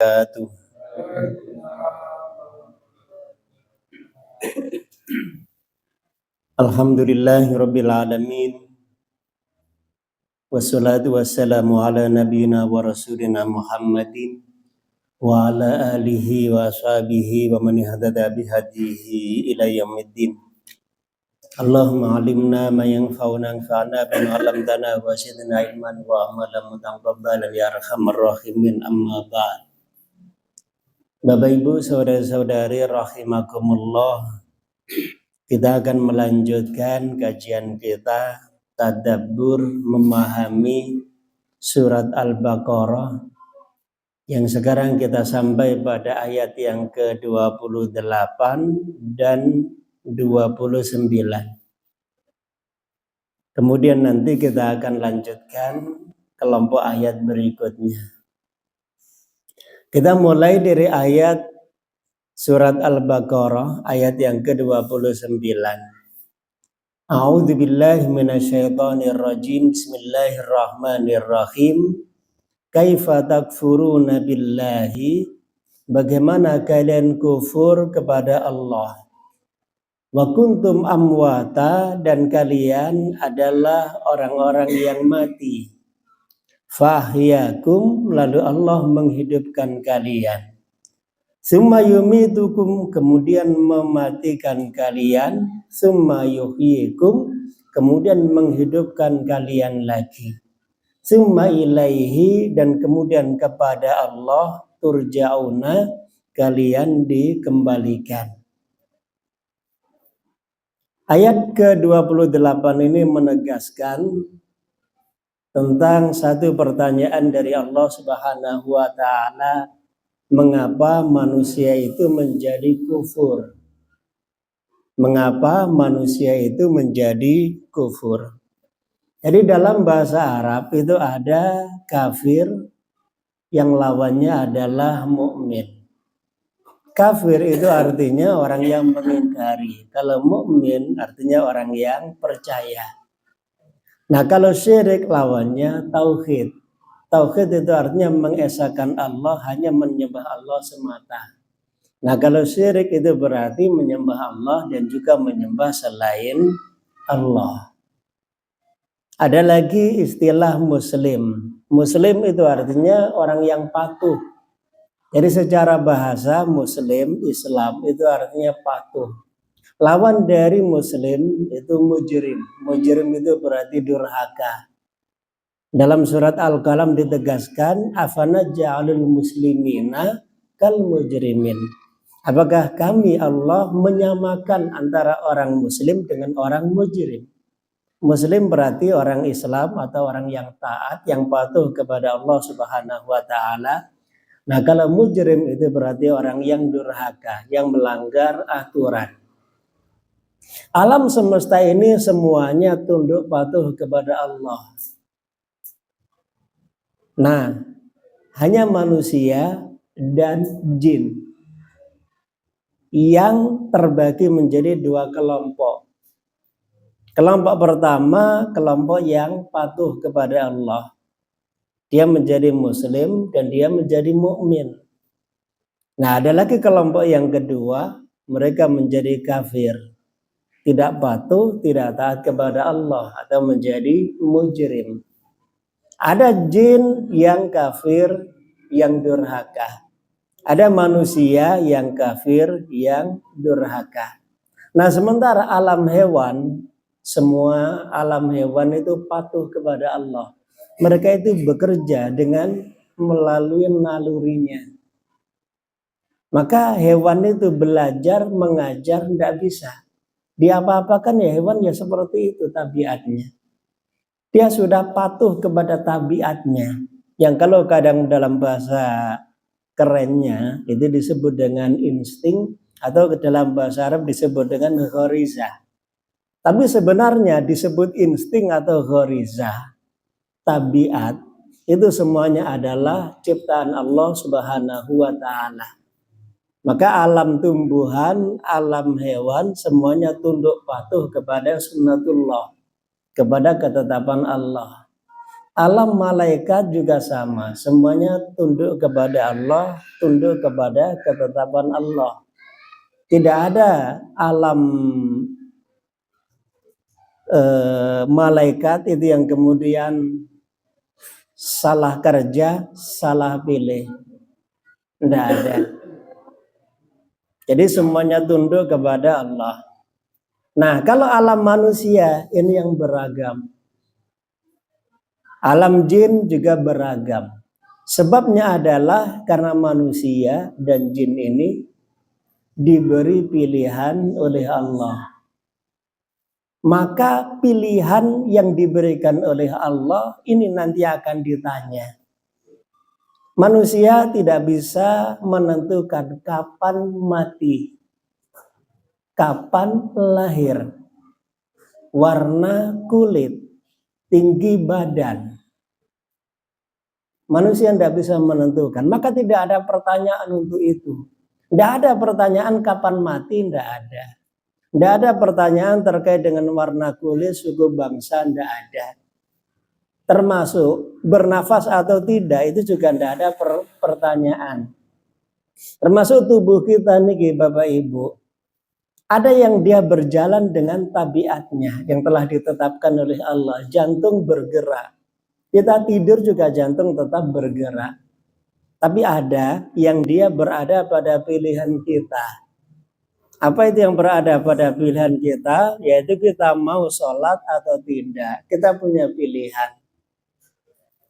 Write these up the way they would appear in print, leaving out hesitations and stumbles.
wabarakatuh. Alhamdulillahirabbil alamin. Wassalatu wassalamu ala nabiyyina wa rasulina Muhammadin wa ala alihi wa ashabihi wa man ihtada bihadihi ila yaumiddin. Allahumma alimna ma yanfa'una anfa'na bima 'allamtana wa zidna ilman wa amalan mutaqabbalan ya arhamar rahimin, amma ba'd. Bapak Ibu, saudara-saudari rahimakumullah, kita akan melanjutkan kajian kita tadabbur memahami surat Al-Baqarah yang sekarang kita sampai pada ayat yang ke-28 dan 29. Kemudian nanti kita akan lanjutkan kelompok ayat berikutnya. Kita mulai dari ayat surat Al-Baqarah ayat yang ke-29. A'udzubillahi minasyaitonirrajim. Bismillahirrahmanirrahim. Kaifa takfuruna billahi? Bagaimana kalian kufur kepada Allah? Wa kuntum amwata, dan kalian adalah orang-orang yang mati. Fahyakum, lalu Allah menghidupkan kalian. Summa yumitukum, kemudian mematikan kalian. Summa yuhyikum, kemudian menghidupkan kalian lagi. Summa ilaihi, dan kemudian kepada Allah turja'una, kalian dikembalikan. Ayat ke-28 ini menegaskan tentang satu pertanyaan dari Allah Subhanahu wa ta'ala. Mengapa manusia itu menjadi kufur? Mengapa manusia itu menjadi kufur? Jadi dalam bahasa Arab itu ada kafir yang lawannya adalah mukmin. Kafir itu artinya orang yang mengingkari. Kalau mukmin artinya orang yang percaya. Nah, kalau syirik lawannya tauhid. Tauhid itu artinya mengesahkan Allah, hanya menyembah Allah semata. Nah, kalau syirik itu berarti menyembah Allah dan juga menyembah selain Allah. Ada lagi istilah muslim. Muslim itu artinya orang yang patuh. Jadi secara bahasa muslim, Islam itu artinya patuh. Lawan dari muslim itu mujrim. Mujrim itu berarti durhaka. Dalam surat Al-Qalam ditegaskan, afana ja'alul muslimina kal mujrimin. Apakah kami Allah menyamakan antara orang muslim dengan orang mujrim? Muslim berarti orang Islam atau orang yang taat, yang patuh kepada Allah Subhanahu wa ta'ala. Nah, kalau mujrim itu berarti orang yang durhaka, yang melanggar aturan. Alam semesta ini semuanya tunduk patuh kepada Allah. Nah, hanya manusia dan jin yang terbagi menjadi dua kelompok. Kelompok pertama, kelompok yang patuh kepada Allah. Dia menjadi muslim dan dia menjadi mukmin. Nah, ada lagi kelompok yang kedua, mereka menjadi kafir. Tidak patuh, tidak taat kepada Allah atau menjadi mujrim. Ada jin yang kafir, yang durhaka. Ada manusia yang kafir, yang durhaka. Nah, sementara alam hewan, semua alam hewan itu patuh kepada Allah. Mereka itu bekerja dengan melalui nalurinya. Maka hewan itu belajar, mengajar, tidak bisa. Diapa-apakan ya hewan ya seperti itu tabiatnya. Dia sudah patuh kepada tabiatnya. Yang kalau kadang dalam bahasa kerennya itu disebut dengan insting, atau dalam bahasa Arab disebut dengan ghorizah. Tapi sebenarnya disebut insting atau ghorizah, tabiat, itu semuanya adalah ciptaan Allah Subhanahu wa ta'ala. Maka alam tumbuhan, alam hewan semuanya tunduk patuh kepada sunnatullah, kepada ketetapan Allah. Alam malaikat juga sama, semuanya tunduk kepada Allah, tunduk kepada ketetapan Allah. Tidak ada alam malaikat itu yang kemudian salah kerja, salah pilih. Tidak ada. Jadi semuanya tunduk kepada Allah. Nah, kalau alam manusia ini yang beragam. Alam jin juga beragam. Sebabnya adalah karena manusia dan jin ini diberi pilihan oleh Allah. Maka pilihan yang diberikan oleh Allah ini nanti akan ditanya. Manusia tidak bisa menentukan kapan mati, kapan lahir, warna kulit, tinggi badan. Manusia tidak bisa menentukan, maka tidak ada pertanyaan untuk itu. Tidak ada pertanyaan kapan mati, tidak ada. Tidak ada pertanyaan terkait dengan warna kulit, suku bangsa, tidak ada. Termasuk bernafas atau tidak, itu juga tidak ada pertanyaan. Termasuk tubuh kita nih Bapak Ibu. Ada yang dia berjalan dengan tabiatnya yang telah ditetapkan oleh Allah. Jantung bergerak. Kita tidur juga jantung tetap bergerak. Tapi ada yang dia berada pada pilihan kita. Apa itu yang berada pada pilihan kita? Yaitu kita mau sholat atau tidak. Kita punya pilihan.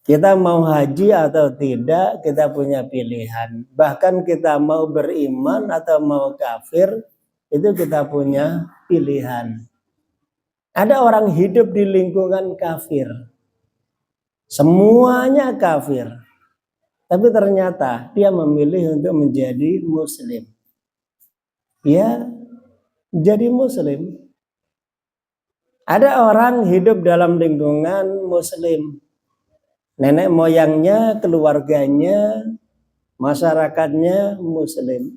Kita mau haji atau tidak, kita punya pilihan. Bahkan kita mau beriman atau mau kafir, itu kita punya pilihan. Ada orang hidup di lingkungan kafir. Semuanya kafir. Tapi ternyata dia memilih untuk menjadi muslim. Ya, jadi muslim. Ada orang hidup dalam lingkungan muslim. Nenek moyangnya, keluarganya, masyarakatnya muslim.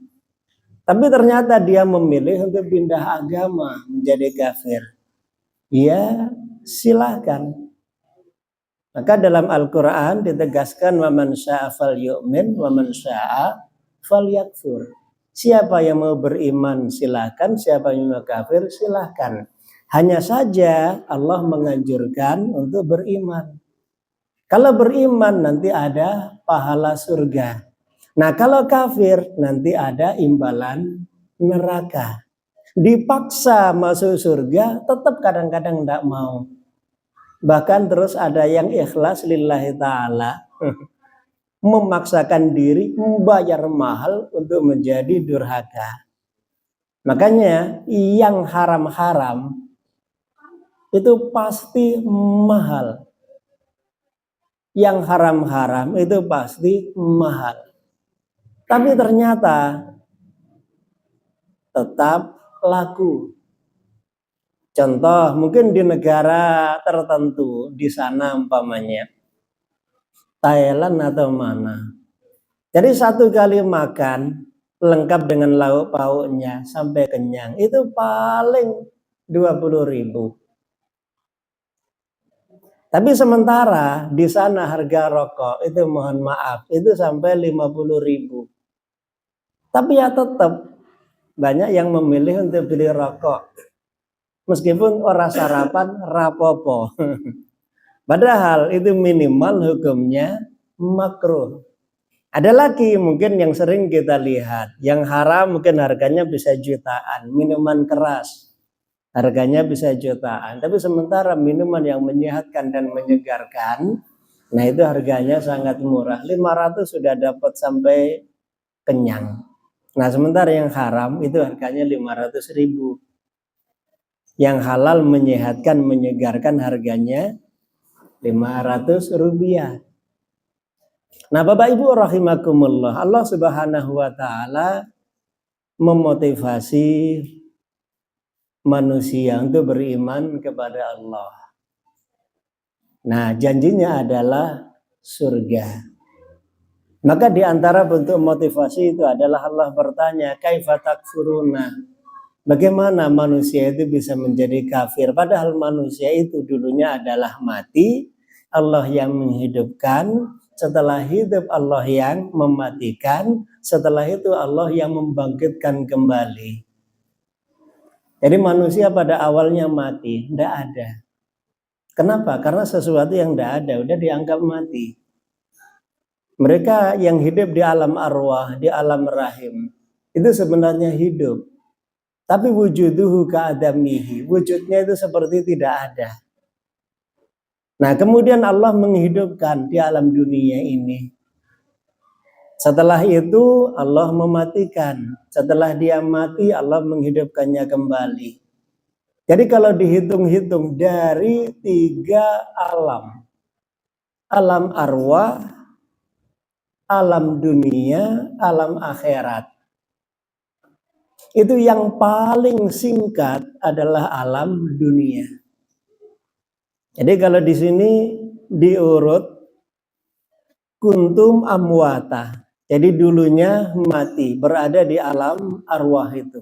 Tapi ternyata dia memilih untuk pindah agama menjadi kafir. Ya, silahkan. Maka dalam Al-Quran ditegaskan wa man syaa falyu'min wa man syaa falyakfur. Siapa yang mau beriman silahkan, siapa yang mau kafir silahkan. Hanya saja Allah menganjurkan untuk beriman. Kalau beriman nanti ada pahala surga. Nah kalau kafir nanti ada imbalan neraka. Dipaksa masuk surga tetap kadang-kadang tidak mau. Bahkan terus ada yang ikhlas lillahi ta'ala. Memaksakan diri membayar mahal untuk menjadi durhaka. Makanya yang haram-haram itu pasti mahal. Yang haram-haram itu pasti mahal. Tapi ternyata tetap laku. Contoh mungkin di negara tertentu di sana umpamanya Thailand atau mana. Jadi satu kali makan lengkap dengan lauk pauknya sampai kenyang itu paling 20.000. Tapi sementara di sana harga rokok itu mohon maaf itu sampai 50.000. Tapi ya tetap banyak yang memilih untuk beli rokok. Meskipun orang sarapan rapopo. Padahal itu minimal hukumnya makruh. Ada lagi mungkin yang sering kita lihat. Yang haram mungkin harganya bisa jutaan. Minuman keras harganya bisa jutaan. Tapi sementara minuman yang menyehatkan dan menyegarkan, nah itu harganya sangat murah. 500 sudah dapat sampai kenyang. Nah sementara yang haram itu harganya 500.000. Yang halal menyehatkan, menyegarkan harganya 500 rupiah. Nah Bapak Ibu rahimakumullah, Allah Subhanahu wa ta'ala memotivasi manusia untuk beriman kepada Allah. Nah janjinya adalah surga. Maka di antara bentuk motivasi itu adalah Allah bertanya, kaifa takfuruna? Bagaimana manusia itu bisa menjadi kafir? Padahal manusia itu dulunya adalah mati. Allah yang menghidupkan, setelah hidup Allah yang mematikan, setelah itu Allah yang membangkitkan kembali. Jadi manusia pada awalnya mati, tidak ada. Kenapa? Karena sesuatu yang tidak ada, udah dianggap mati. Mereka yang hidup di alam arwah, di alam rahim, itu sebenarnya hidup. Tapi wujuduhu ka'adamihi, wujudnya itu seperti tidak ada. Nah, kemudian Allah menghidupkan di alam dunia ini. Setelah itu Allah mematikan. Setelah dia mati, Allah menghidupkannya kembali. Jadi kalau dihitung-hitung dari 3 alam. Alam arwah, alam dunia, alam akhirat. Itu yang paling singkat adalah alam dunia. Jadi kalau di sini diurut kuntum amwata. Jadi dulunya mati, berada di alam arwah itu.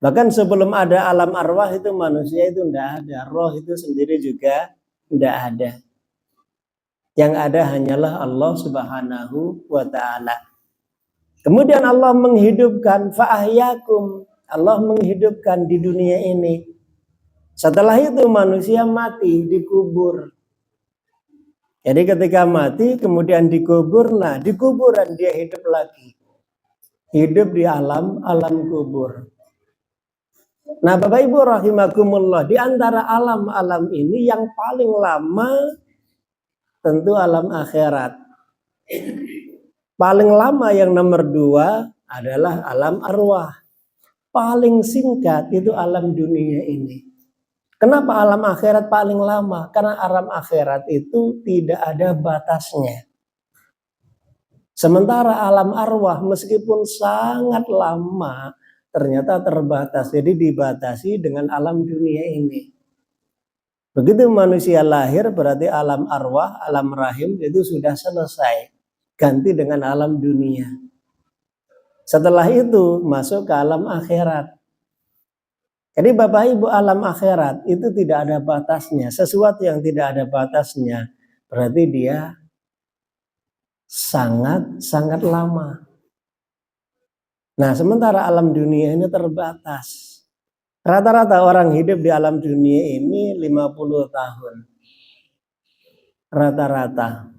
Bahkan sebelum ada alam arwah itu manusia itu tidak ada. Roh itu sendiri juga tidak ada. Yang ada hanyalah Allah Subhanahu wa ta'ala. Kemudian Allah menghidupkan fa'ahyakum. Allah menghidupkan di dunia ini. Setelah itu manusia mati, dikubur. Jadi ketika mati kemudian dikubur, nah di kuburan dia hidup lagi. Hidup di alam kubur. Nah Bapak Ibu rahimakumullah, di antara alam-alam ini yang paling lama tentu alam akhirat. Paling lama yang nomor 2 adalah alam arwah. Paling singkat itu alam dunia ini. Kenapa alam akhirat paling lama? Karena alam akhirat itu tidak ada batasnya. Sementara alam arwah meskipun sangat lama, ternyata terbatas. Jadi dibatasi dengan alam dunia ini. Begitu manusia lahir berarti alam arwah, alam rahim itu sudah selesai. Ganti dengan alam dunia. Setelah itu masuk ke alam akhirat. Jadi Bapak Ibu, alam akhirat itu tidak ada batasnya. Sesuatu yang tidak ada batasnya berarti dia sangat lama. Nah sementara alam dunia ini terbatas. Rata-rata orang hidup di alam dunia ini 50 tahun. Rata-rata.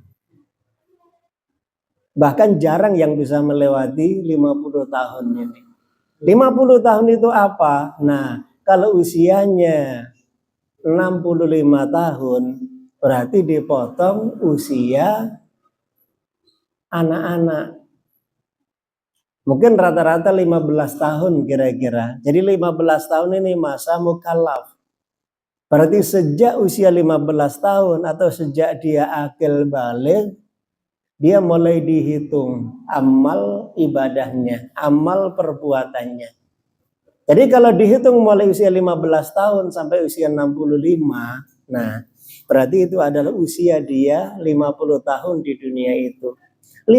Bahkan jarang yang bisa melewati 50 tahun ini. 50 tahun itu apa? Nah, kalau usianya 65 tahun, berarti dipotong usia anak-anak. Mungkin rata-rata 15 tahun kira-kira. Jadi 15 tahun ini masa mukallaf. Berarti sejak usia 15 tahun atau sejak dia akil baligh, dia mulai dihitung amal ibadahnya, amal perbuatannya. Jadi kalau dihitung mulai usia 15 tahun sampai usia 65, nah berarti itu adalah usia dia 50 tahun di dunia itu. 50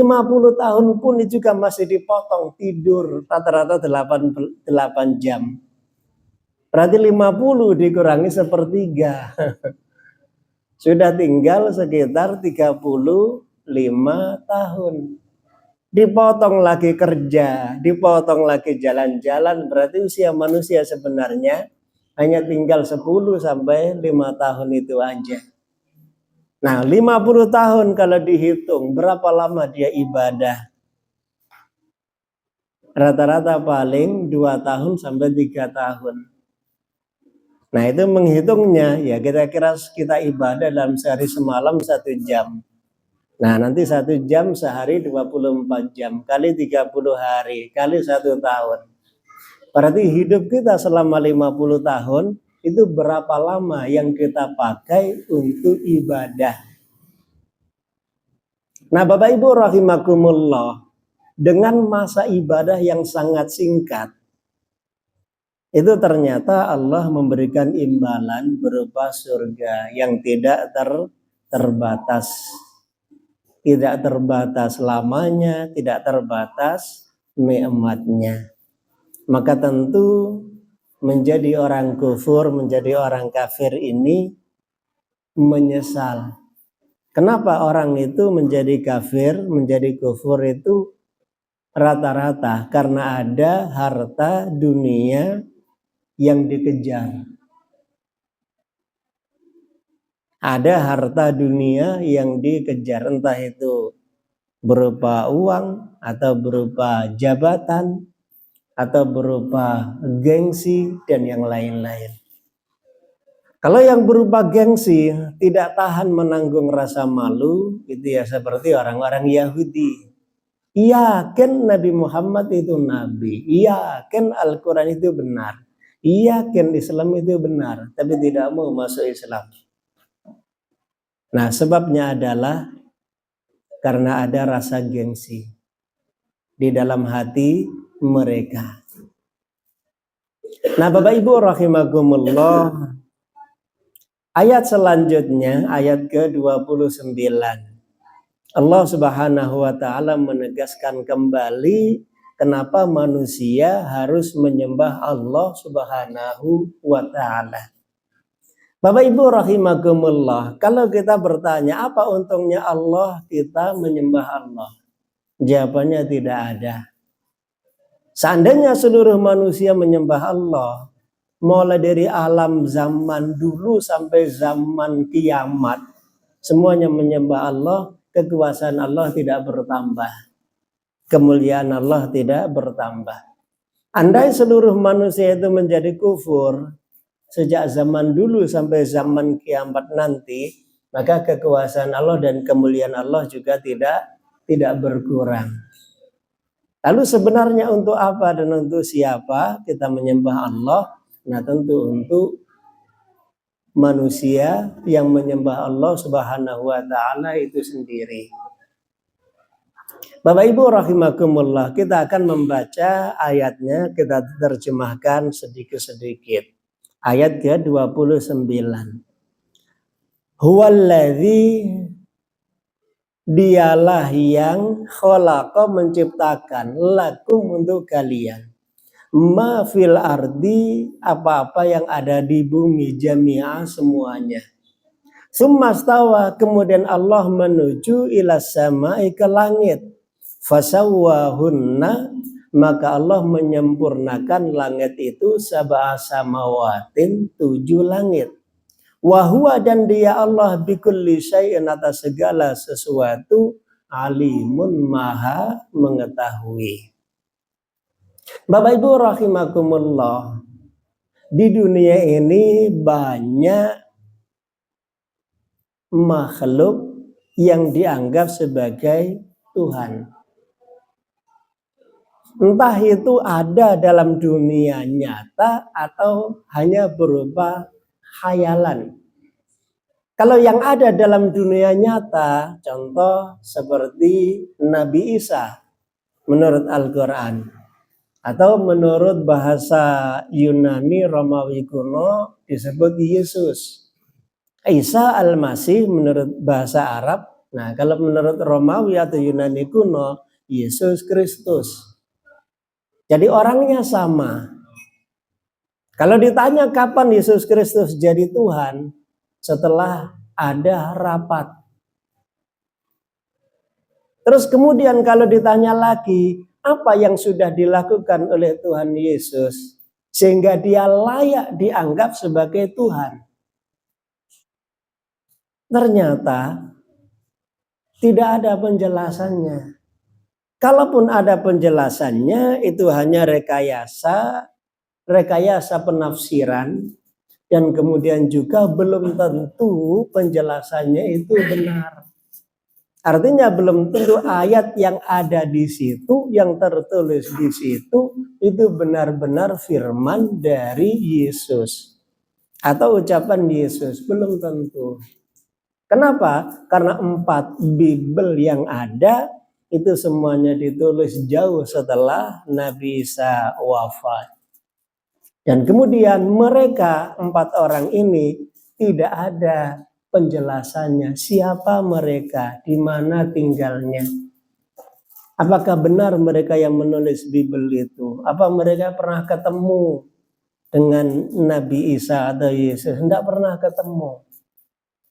tahun pun juga masih dipotong tidur rata-rata 8 jam. Berarti 50 dikurangi sepertiga. Sudah tinggal sekitar 35 tahun. Dipotong lagi kerja, dipotong lagi jalan-jalan, berarti usia manusia sebenarnya hanya tinggal 10 sampai 5 tahun itu aja. Nah 50 tahun kalau dihitung berapa lama dia ibadah? Rata-rata paling 2 tahun sampai 3 tahun. Nah itu menghitungnya ya kira-kira kita ibadah dalam sehari semalam 1 jam. Nah nanti 1 jam sehari 24 jam kali 30 hari kali 1 tahun. Berarti hidup kita selama 50 tahun itu berapa lama yang kita pakai untuk ibadah. Nah Bapak Ibu rahimakumullah, dengan masa ibadah yang sangat singkat, itu ternyata Allah memberikan imbalan berupa surga yang tidak terbatas. Tidak terbatas lamanya, tidak terbatas nikmatnya. Maka tentu menjadi orang kufur, menjadi orang kafir ini menyesal. Kenapa orang itu menjadi kafir, menjadi kufur itu rata-rata? Karena ada harta dunia yang dikejar. Ada harta dunia yang dikejar, entah itu berupa uang atau berupa jabatan atau berupa gengsi dan yang lain-lain. Kalau yang berupa gengsi tidak tahan menanggung rasa malu, itu ya seperti orang-orang Yahudi. Yakin Nabi Muhammad itu nabi, yakin Al-Quran itu benar, yakin Islam itu benar, tapi tidak mau masuk Islam. Nah, sebabnya adalah karena ada rasa gengsi di dalam hati mereka. Nah, Bapak Ibu rahimakumullah, ayat selanjutnya, ayat ke-29. Allah Subhanahu wa taala menegaskan kembali kenapa manusia harus menyembah Allah Subhanahu wa taala. Bapak Ibu rahimakumullah, kalau kita bertanya apa untungnya Allah, kita menyembah Allah? Jawabannya tidak ada. Seandainya seluruh manusia menyembah Allah, mulai dari alam zaman dulu sampai zaman kiamat, semuanya menyembah Allah, kekuasaan Allah tidak bertambah, kemuliaan Allah tidak bertambah. Andai seluruh manusia itu menjadi kufur sejak zaman dulu sampai zaman kiamat nanti, maka kekuasaan Allah dan kemuliaan Allah juga tidak berkurang. Lalu sebenarnya untuk apa dan untuk siapa kita menyembah Allah? Nah, tentu untuk manusia yang menyembah Allah Subhanahu wa taala itu sendiri. Bapak Ibu rahimakumullah, kita akan membaca ayatnya, kita terjemahkan sedikit-sedikit. Ayat ke-29. Huwallazi, dialah yang khalaqa, menciptakan, lakum, untuk kalian, ma fil ardi, apa-apa yang ada di bumi, jami'a, semuanya. Summastawa, kemudian Allah menuju ila sama'i, ke langit. Fasawwahunna, maka Allah menyempurnakan langit itu sab'a samawatin, 7 langit. Wahuwa, dan dia Allah bikulli syai'in, atas segala sesuatu, alimun, maha mengetahui. Bapak Ibu rahimakumullah, di dunia ini banyak makhluk yang dianggap sebagai Tuhan. Entah itu ada dalam dunia nyata atau hanya berupa khayalan. Kalau yang ada dalam dunia nyata, contoh seperti Nabi Isa menurut Al-Quran, atau menurut bahasa Yunani Romawi kuno disebut Yesus. Isa Al-Masih menurut bahasa Arab. Nah, kalau menurut Romawi atau Yunani kuno, Yesus Kristus. Jadi orangnya sama. Kalau ditanya kapan Yesus Kristus jadi Tuhan, setelah ada rapat. Terus kemudian kalau ditanya lagi, apa yang sudah dilakukan oleh Tuhan Yesus sehingga dia layak dianggap sebagai Tuhan? Ternyata tidak ada penjelasannya. Kalaupun ada penjelasannya, itu hanya rekayasa penafsiran, dan kemudian juga belum tentu penjelasannya itu benar. Artinya belum tentu ayat yang ada di situ, yang tertulis di situ, itu benar-benar firman dari Yesus atau ucapan Yesus, belum tentu. Kenapa? Karena 4 Bible yang ada itu semuanya ditulis jauh setelah Nabi Isa wafat. Dan kemudian mereka 4 orang ini tidak ada penjelasannya, siapa mereka, di mana tinggalnya. Apakah benar mereka yang menulis Bible itu? Apa mereka pernah ketemu dengan Nabi Isa atau Yesus? Tidak pernah ketemu.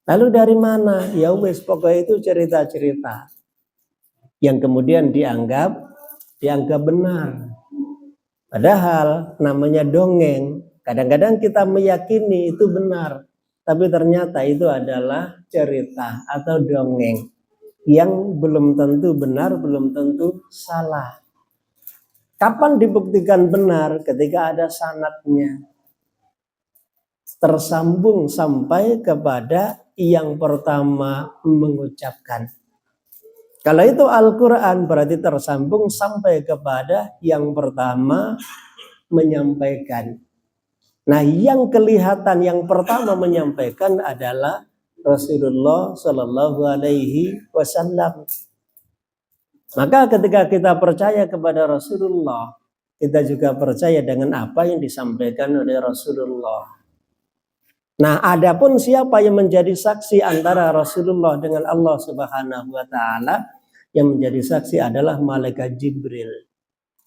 Lalu dari mana? Ya wis, pokoknya itu cerita-cerita yang kemudian dianggap benar. Padahal namanya dongeng. Kadang-kadang kita meyakini itu benar, tapi ternyata itu adalah cerita atau dongeng yang belum tentu benar, belum tentu salah. Kapan dibuktikan benar? Ketika ada sanadnya, tersambung sampai kepada yang pertama mengucapkan. Kalau itu Al-Quran berarti tersambung sampai kepada yang pertama menyampaikan. Nah, yang kelihatan yang pertama menyampaikan adalah Rasulullah Shallallahu Alaihi Wasallam. Maka ketika kita percaya kepada Rasulullah, kita juga percaya dengan apa yang disampaikan oleh Rasulullah. Nah, adapun siapa yang menjadi saksi antara Rasulullah dengan Allah Subhanahu wa taala, yang menjadi saksi adalah malaikat Jibril.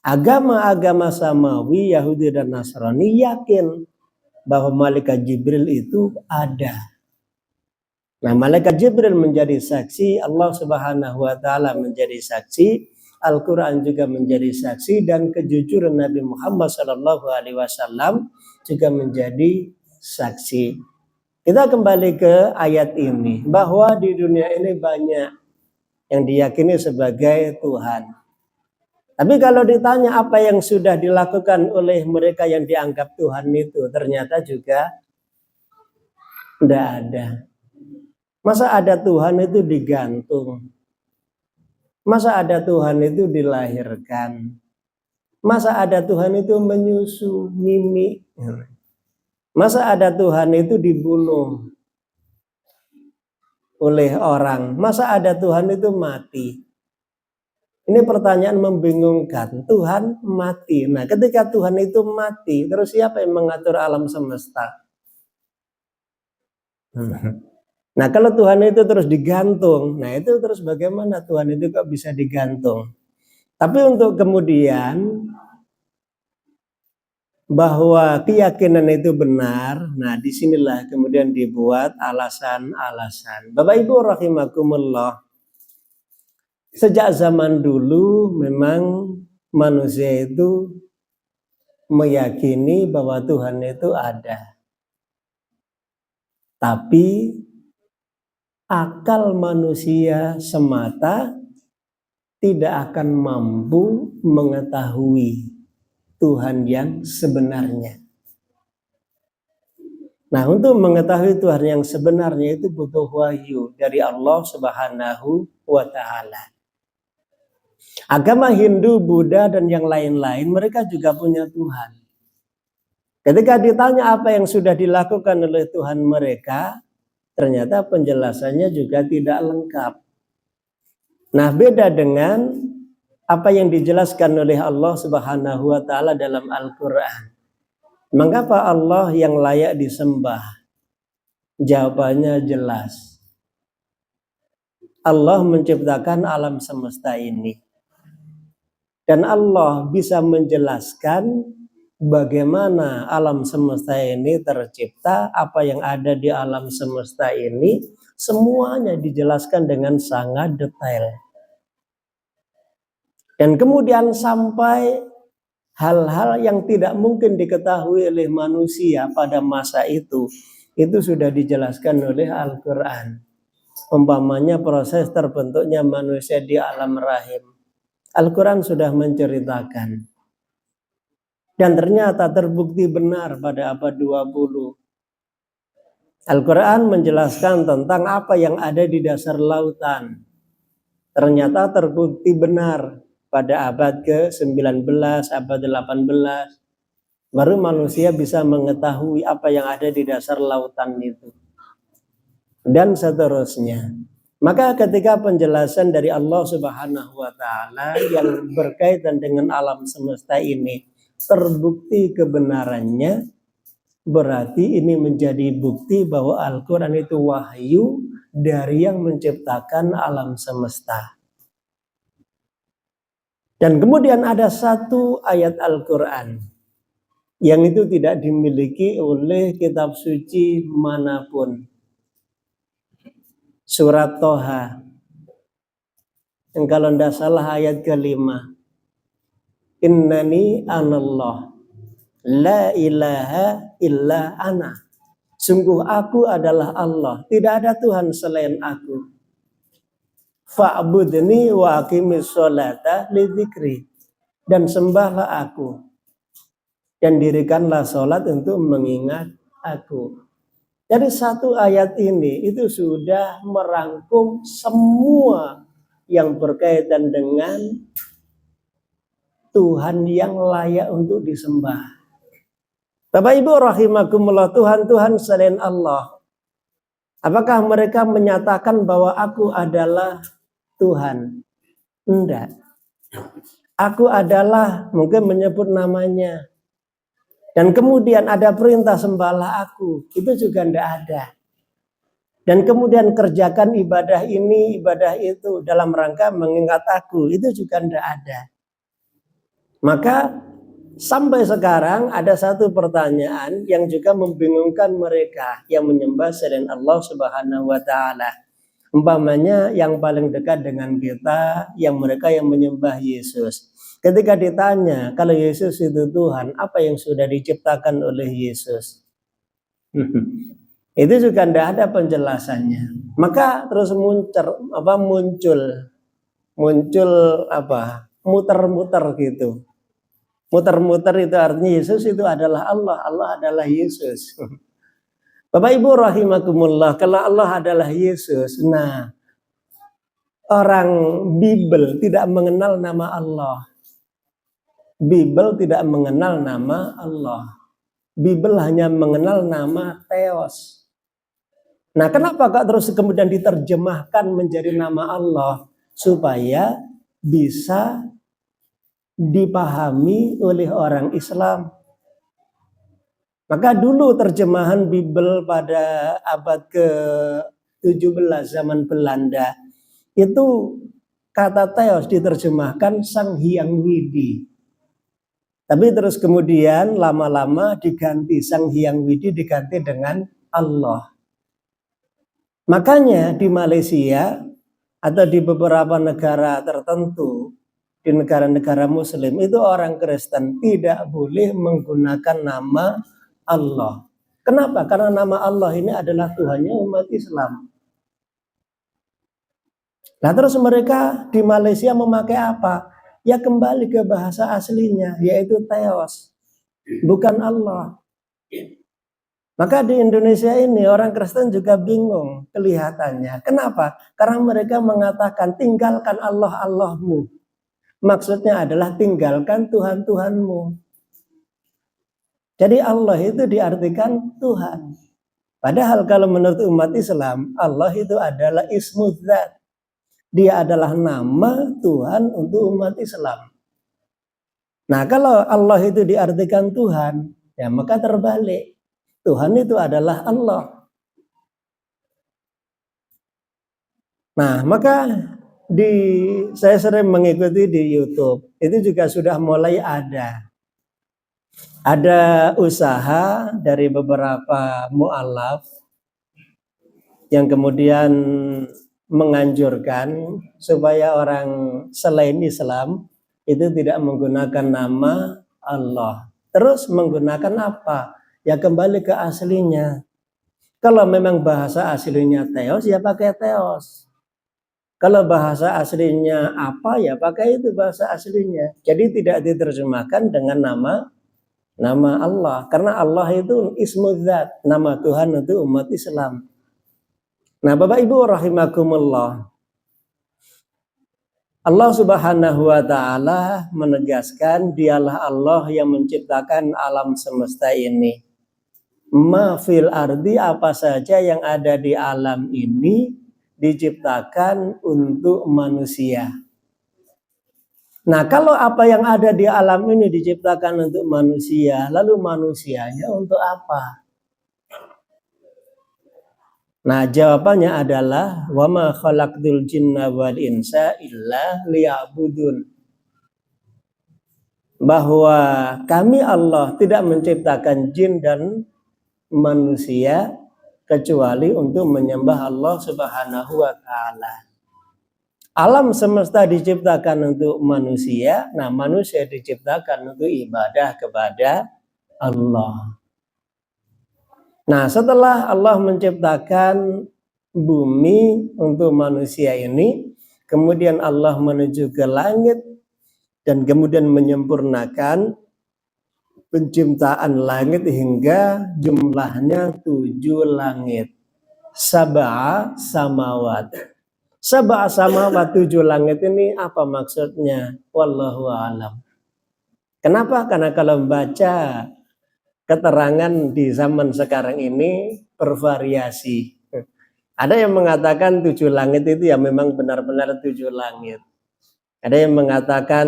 Agama-agama samawi, Yahudi dan Nasrani yakin bahwa malaikat Jibril itu ada. Nah, malaikat Jibril menjadi saksi, Allah Subhanahu wa taala menjadi saksi, Al-Qur'an juga menjadi saksi, dan kejujuran Nabi Muhammad sallallahu alaihi wasallam juga menjadi saksi. Kita kembali ke ayat ini, bahwa di dunia ini banyak yang diyakini sebagai Tuhan. Tapi kalau ditanya apa yang sudah dilakukan oleh mereka yang dianggap Tuhan itu, ternyata juga tidak ada. Masa ada Tuhan itu digantung? Masa ada Tuhan itu dilahirkan? Masa ada Tuhan itu menyusu, mimi? Masa ada Tuhan itu dibunuh oleh orang? Masa ada Tuhan itu mati? Ini pertanyaan membingungkan. Tuhan mati. Nah, ketika Tuhan itu mati, terus siapa yang mengatur alam semesta? Nah, kalau Tuhan itu terus digantung, nah itu terus bagaimana Tuhan itu kok bisa digantung? Tapi untuk kemudian bahwa keyakinan itu benar, nah disinilah kemudian dibuat alasan-alasan. Bapak Ibu rahimakumullah, sejak zaman dulu memang manusia itu meyakini bahwa Tuhan itu ada. Tapi akal manusia semata tidak akan mampu mengetahui Tuhan yang sebenarnya. Nah, untuk mengetahui Tuhan yang sebenarnya itu butuh wahyu dari Allah Subhanahu wa taala. Agama Hindu, Buddha dan yang lain-lain mereka juga punya Tuhan. Ketika ditanya apa yang sudah dilakukan oleh Tuhan mereka, ternyata penjelasannya juga tidak lengkap. Nah, beda dengan apa yang dijelaskan oleh Allah Subhanahu wa taala dalam Al-Qur'an. Mengapa Allah yang layak disembah? Jawabannya jelas. Allah menciptakan alam semesta ini. Dan Allah bisa menjelaskan bagaimana alam semesta ini tercipta, apa yang ada di alam semesta ini, semuanya dijelaskan dengan sangat detail. Dan kemudian sampai hal-hal yang tidak mungkin diketahui oleh manusia pada masa itu sudah dijelaskan oleh Al-Quran. Umpamanya proses terbentuknya manusia di alam rahim. Al-Quran sudah menceritakan. Dan ternyata terbukti benar pada abad 20. Al-Quran menjelaskan tentang apa yang ada di dasar lautan. Ternyata terbukti benar pada abad ke-19, abad 18. Baru manusia bisa mengetahui apa yang ada di dasar lautan itu. Dan seterusnya. Maka ketika penjelasan dari Allah Subhanahu wa taala yang berkaitan dengan alam semesta ini terbukti kebenarannya, berarti ini menjadi bukti bahwa Al-Quran itu wahyu dari yang menciptakan alam semesta. Dan kemudian ada satu ayat Al-Quran yang itu tidak dimiliki oleh kitab suci manapun. surat Toha. Yang kalau tidak salah ayat ke-5. Innani anallah la ilaha illa ana. Sungguh aku adalah Allah, tidak ada Tuhan selain aku. Fa'budni wa aqimis sholata lidzikri. Dan sembahlah aku dan dirikanlah sholat untuk mengingat aku. Jadi satu ayat ini itu sudah merangkum semua yang berkaitan dengan Tuhan yang layak untuk disembah. Bapak Ibu rahimakumullah, Tuhan selain Allah. Apakah mereka menyatakan bahwa aku adalah Tuhan? Enggak. Aku adalah, mungkin menyebut namanya. Dan kemudian ada perintah sembahlah aku. Itu juga enggak ada. Dan kemudian kerjakan ibadah ini, ibadah itu dalam rangka mengingat aku. Itu juga enggak ada. Maka sampai sekarang ada satu pertanyaan yang juga membingungkan mereka yang menyembah selain Allah Subhanahu wa taala. Umpamanya yang paling dekat dengan kita, yang mereka yang menyembah Yesus. Ketika ditanya, kalau Yesus itu Tuhan, apa yang sudah diciptakan oleh Yesus? Itu juga tidak ada penjelasannya. Maka terus muncul muter-muter gitu. Muter-muter itu artinya Yesus itu adalah Allah, Allah adalah Yesus. Bapak Ibu rahimakumullah, kalau Allah adalah Yesus, nah orang Bible tidak mengenal nama Allah. Bible tidak mengenal nama Allah. Bible hanya mengenal nama Theos. Nah, kenapa kok terus kemudian diterjemahkan menjadi nama Allah? Supaya bisa dipahami oleh orang Islam. Maka dulu terjemahan Bible pada abad ke-17 zaman Belanda itu kata Theos diterjemahkan Sang Hyang Widi. Tapi terus kemudian lama-lama diganti, Sang Hyang Widi diganti dengan Allah. Makanya di Malaysia atau di beberapa negara tertentu, di negara-negara Muslim itu orang Kristen tidak boleh menggunakan nama Allah. Kenapa? Karena nama Allah ini adalah Tuhannya umat Islam. Nah terus mereka di Malaysia memakai apa? Ya kembali ke bahasa aslinya, yaitu Theos, bukan Allah. Maka di Indonesia ini orang Kristen juga bingung kelihatannya. Kenapa? Karena mereka mengatakan tinggalkan Allah Allahmu. Maksudnya adalah tinggalkan Tuhan Tuhanmu. Jadi Allah itu diartikan Tuhan. Padahal kalau menurut umat Islam, Allah itu adalah ismul dzat. Dia adalah nama Tuhan untuk umat Islam. Nah kalau Allah itu diartikan Tuhan, ya maka terbalik. Tuhan itu adalah Allah. Nah maka saya sering mengikuti di YouTube, itu juga sudah mulai ada usaha dari beberapa mu'alaf yang kemudian menganjurkan supaya orang selain Islam itu tidak menggunakan nama Allah. Terus menggunakan apa? Ya kembali ke aslinya. Kalau memang bahasa aslinya Theos, ya pakai Theos. Kalau bahasa aslinya apa, ya pakai itu bahasa aslinya. Jadi tidak diterjemahkan dengan nama Allah. Karena Allah itu ismul dzat, nama Tuhan untuk umat Islam. Nah Bapak Ibu rahimakumullah, Allah Subhanahu wa taala menegaskan dialah Allah yang menciptakan alam semesta ini. Ma fil ardi, apa saja yang ada di alam ini diciptakan untuk manusia. Nah kalau apa yang ada di alam ini diciptakan untuk manusia, lalu manusianya untuk apa? Nah jawabannya adalah wa ma khalaqtul jinna wal insa illa liya'budun. Bahwa kami Allah tidak menciptakan jin dan manusia kecuali untuk menyembah Allah Subhanahu wa taala. Alam semesta diciptakan untuk manusia, nah manusia diciptakan untuk ibadah kepada Allah. Nah, setelah Allah menciptakan bumi untuk manusia ini, kemudian Allah menuju ke langit dan kemudian menyempurnakan penciptaan langit hingga jumlahnya 7 langit. Sab'a samawat. Sab'a samawat, 7 langit ini apa maksudnya? Wallahu a'lam. Kenapa? Karena kalau membaca keterangan di zaman sekarang ini bervariasi. Ada yang mengatakan 7 langit itu ya memang benar-benar 7 langit. Ada yang mengatakan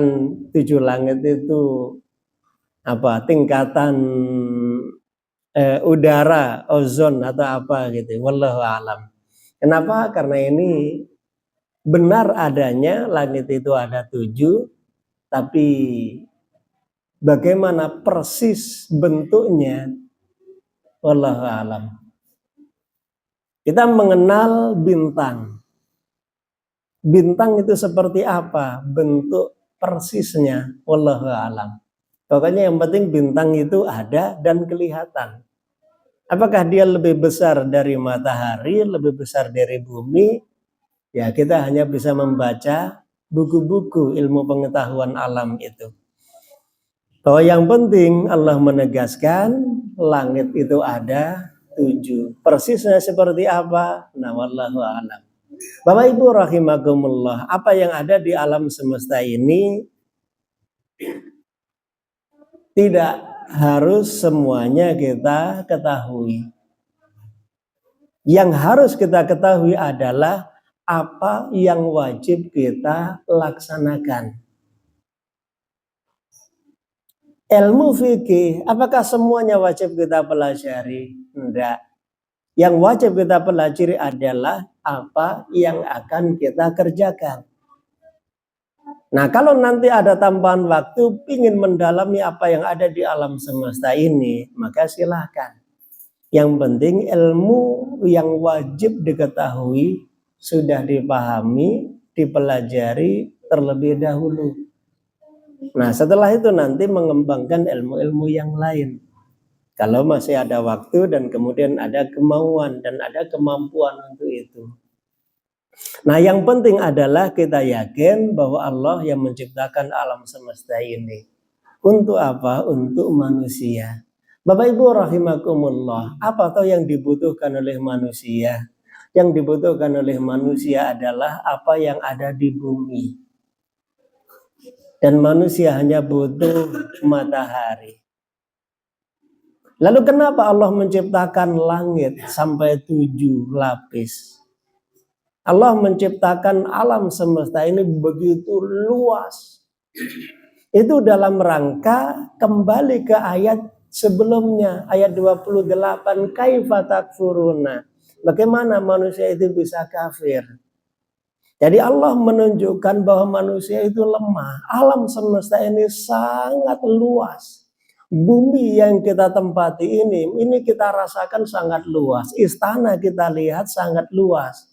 7 langit itu tingkatan udara, ozon atau apa gitu. Wallahu a'lam. Kenapa? Karena ini benar adanya langit itu ada 7, tapi bagaimana persis bentuknya, wallahu a'lam. Kita mengenal bintang. Bintang itu seperti apa? Bentuk persisnya, wallahu a'lam. Pokoknya yang penting bintang itu ada dan kelihatan. Apakah dia lebih besar dari matahari, lebih besar dari bumi? Ya, kita hanya bisa membaca buku-buku ilmu pengetahuan alam itu. Bahwa yang penting Allah menegaskan langit itu ada 7. Persisnya seperti apa? Nah, wallahu a'lam. Bapak Ibu rahimakumullah, apa yang ada di alam semesta ini tidak harus semuanya kita ketahui. Yang harus kita ketahui adalah apa yang wajib kita laksanakan. Ilmu fikih, apakah semuanya wajib kita pelajari? Tidak. Yang wajib kita pelajari adalah apa yang akan kita kerjakan. Nah, kalau nanti ada tambahan waktu ingin mendalami apa yang ada di alam semesta ini, maka silahkan. Yang penting ilmu yang wajib diketahui sudah dipahami, dipelajari terlebih dahulu. Nah, setelah itu nanti mengembangkan ilmu-ilmu yang lain. Kalau masih ada waktu dan kemudian ada kemauan dan ada kemampuan untuk itu. Nah, yang penting adalah kita yakin bahwa Allah yang menciptakan alam semesta ini. Untuk apa? Untuk manusia. Bapak Ibu rahimakumullah, apa toh yang dibutuhkan oleh manusia? Yang dibutuhkan oleh manusia adalah apa yang ada di bumi. Dan manusia hanya butuh matahari. Lalu kenapa Allah menciptakan langit sampai 7 lapis? Allah menciptakan alam semesta ini begitu luas. Itu dalam rangka kembali ke ayat sebelumnya, ayat 28, kaifa takfuruna. Bagaimana manusia itu bisa kafir? Jadi Allah menunjukkan bahwa manusia itu lemah. Alam semesta ini sangat luas. Bumi yang kita tempati ini kita rasakan sangat luas. Istana kita lihat sangat luas.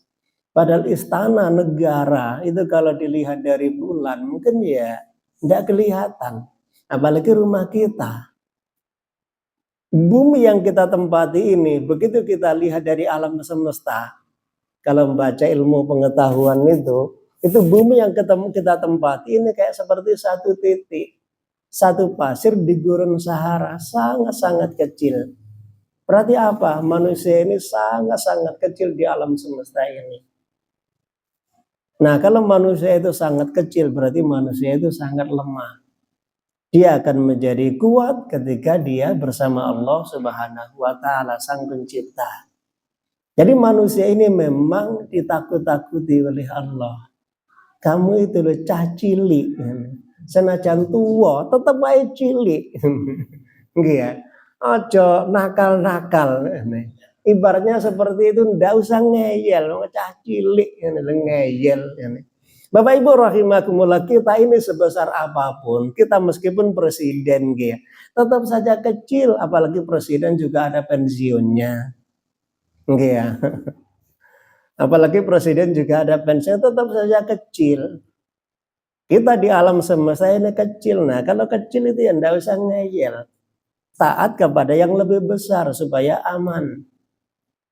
Padahal istana negara itu kalau dilihat dari bulan mungkin ya tidak kelihatan. Apalagi rumah kita. Bumi yang kita tempati ini begitu kita lihat dari alam semesta. Kalau membaca ilmu pengetahuan itu bumi yang kita tempati ini kayak seperti satu titik. Satu pasir di gurun Sahara, sangat-sangat kecil. Berarti apa? Manusia ini sangat-sangat kecil di alam semesta ini. Nah, kalau manusia itu sangat kecil, berarti manusia itu sangat lemah. Dia akan menjadi kuat ketika dia bersama Allah Subhanahu wa Ta'ala, Sang Pencipta. Jadi manusia ini memang ditakut-takuti oleh Allah. Kamu itu loh cah cilik. Senajan tua, tetap baik cilik. Nggih. Ojo nakal-nakal. Ibaratnya seperti itu, ndak usah ngeyel, cah cilik ngeyel. Bapak Ibu rahimakumullah, kita ini sebesar apapun, kita meskipun presiden tetap saja kecil, apalagi presiden juga ada pensiunnya. Enggak ya. Apalagi presiden juga ada pensiun tetap saja kecil. Kita di alam semesta ini kecil. Nah, kalau kecil itu ya enggak usah ngeyel. Taat kepada yang lebih besar supaya aman.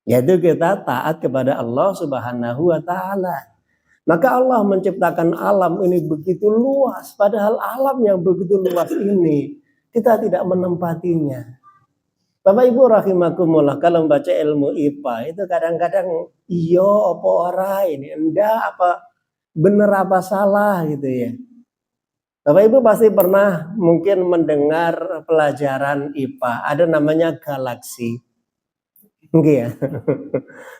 Yaitu kita taat kepada Allah Subhanahu wa taala. Maka Allah menciptakan alam ini begitu luas, padahal alam yang begitu luas ini kita tidak menempatinya. Bapak Ibu rahimakumullah, kalau membaca ilmu IPA itu kadang-kadang iyo apa ora ini, enggak apa bener apa salah gitu ya. Bapak Ibu pasti pernah mungkin mendengar pelajaran IPA, ada namanya galaksi. Enggak ya?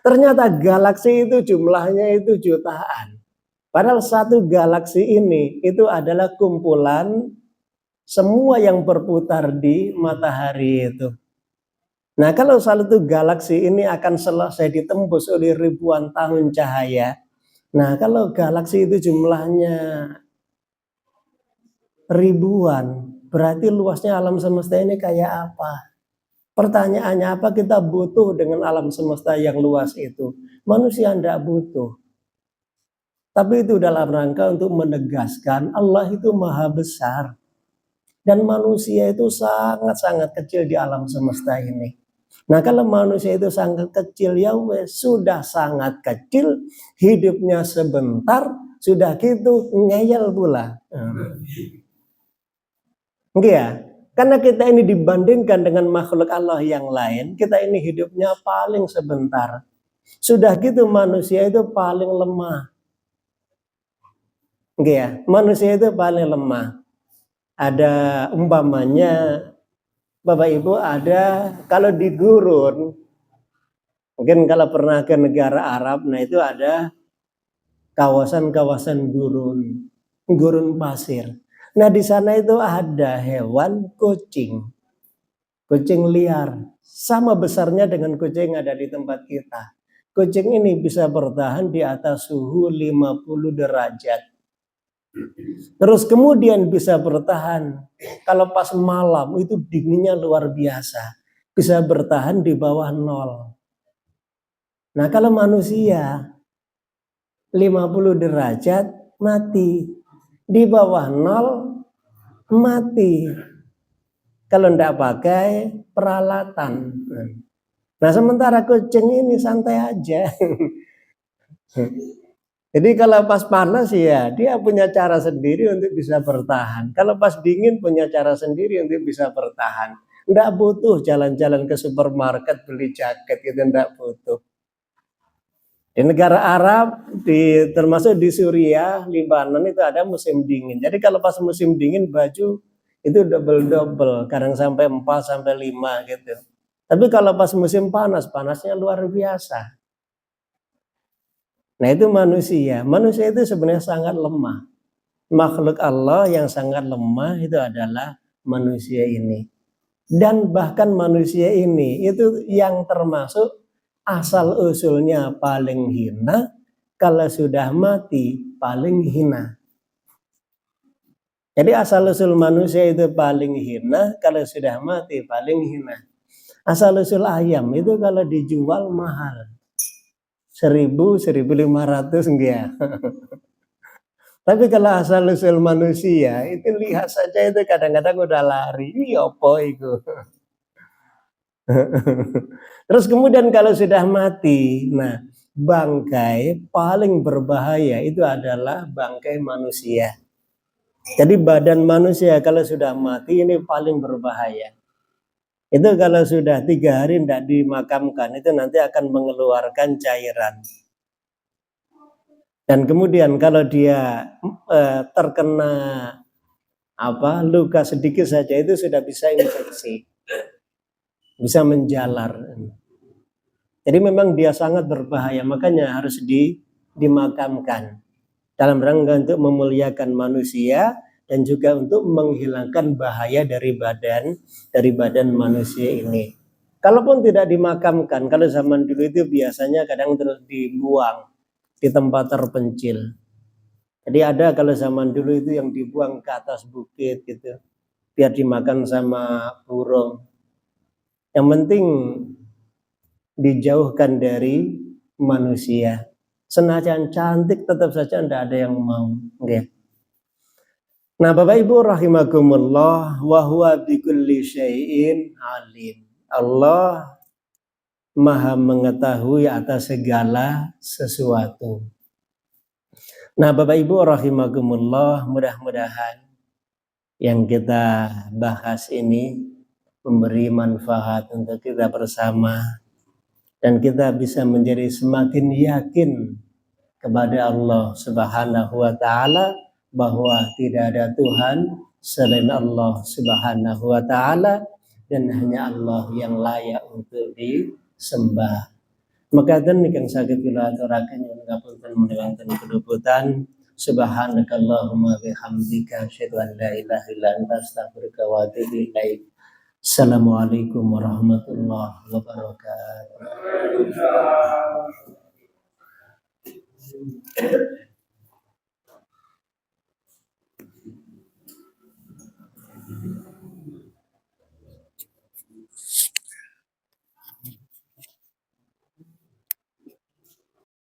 Ternyata galaksi itu jumlahnya itu jutaan. Padahal satu galaksi ini itu adalah kumpulan semua yang berputar di matahari itu. Nah, kalau satu galaksi ini akan selesai ditembus oleh ribuan tahun cahaya. Nah, kalau galaksi itu jumlahnya ribuan, berarti luasnya alam semesta ini kayak apa? Pertanyaannya, apa kita butuh dengan alam semesta yang luas itu? Manusia tidak butuh. Tapi itu dalam rangka untuk menegaskan Allah itu maha besar. Dan manusia itu sangat-sangat kecil di alam semesta ini. Nah, kalau manusia itu sangat kecil, ya wes sudah sangat kecil, hidupnya sebentar, sudah gitu ngeyel pula. Enggak ya? Karena kita ini dibandingkan dengan makhluk Allah yang lain, kita ini hidupnya paling sebentar. Sudah gitu manusia itu paling lemah. Enggak ya? Manusia itu paling lemah. Ada umpamanya, Bapak Ibu, ada kalau di gurun, mungkin kalau pernah ke negara Arab, nah itu ada kawasan-kawasan gurun pasir. Nah di sana itu ada hewan kucing liar, sama besarnya dengan kucing yang ada di tempat kita. Kucing ini bisa bertahan di atas suhu 50 derajat. Terus kemudian bisa bertahan, kalau pas malam itu dinginnya luar biasa, bisa bertahan di bawah 0. Nah kalau manusia 50 derajat mati, di bawah 0 mati kalau tidak pakai peralatan. Nah sementara kucing ini santai aja. Jadi kalau pas panas ya dia punya cara sendiri untuk bisa bertahan. Kalau pas dingin punya cara sendiri untuk bisa bertahan. Tidak butuh jalan-jalan ke supermarket beli jaket, itu tidak butuh. Di negara Arab, termasuk di Suriah, Lebanon itu ada musim dingin. Jadi kalau pas musim dingin baju itu double-double, kadang sampai 4 sampai 5 gitu. Tapi kalau pas musim panas, panasnya luar biasa. Nah itu manusia. Manusia itu sebenarnya sangat lemah. Makhluk Allah yang sangat lemah itu adalah manusia ini. Dan bahkan manusia ini itu yang termasuk asal usulnya paling hina, kalau sudah mati paling hina. Jadi asal usul manusia itu paling hina, kalau sudah mati paling hina. Asal usul ayam itu kalau dijual mahal. 1.000, 1.500 enggak. Tapi kalau asal usul manusia itu lihat saja itu kadang-kadang udah lari. Iya apa itu? Terus kemudian kalau sudah mati, nah bangkai paling berbahaya itu adalah bangkai manusia. Jadi badan manusia kalau sudah mati ini paling berbahaya. Itu kalau sudah 3 hari tidak dimakamkan itu nanti akan mengeluarkan cairan. Dan kemudian kalau dia terkena luka sedikit saja itu sudah bisa infeksi, bisa menjalar. Jadi memang dia sangat berbahaya, makanya harus dimakamkan dalam rangka untuk memuliakan manusia dan juga untuk menghilangkan bahaya dari badan manusia ini. Kalaupun tidak dimakamkan, kalau zaman dulu itu biasanya kadang terus dibuang di tempat terpencil. Jadi ada kalau zaman dulu itu yang dibuang ke atas bukit gitu, biar dimakan sama burung. Yang penting dijauhkan dari manusia. Senajan cantik tetap saja tidak ada yang mau. Okay. Nah, Bapak Ibu rahimakumullah, wa huwa bikulli syai'in alim. Allah Maha mengetahui atas segala sesuatu. Nah, Bapak Ibu rahimakumullah, mudah-mudahan yang kita bahas ini memberi manfaat untuk kita bersama dan kita bisa menjadi semakin yakin kepada Allah Subhanahu wa taala bahwa tidak ada Tuhan selain Allah Subhanahu wa taala dan hanya Allah yang layak untuk disembah. Maka dan ingkang saged kula aturaken nyuwun ngapunten mendewanten keduputan. Subhanakallahumma bihamdika asyhadu an la ilaha illa anta astaghfiruka wa atubu ilaik. Assalamualaikum warahmatullahi wabarakatuh.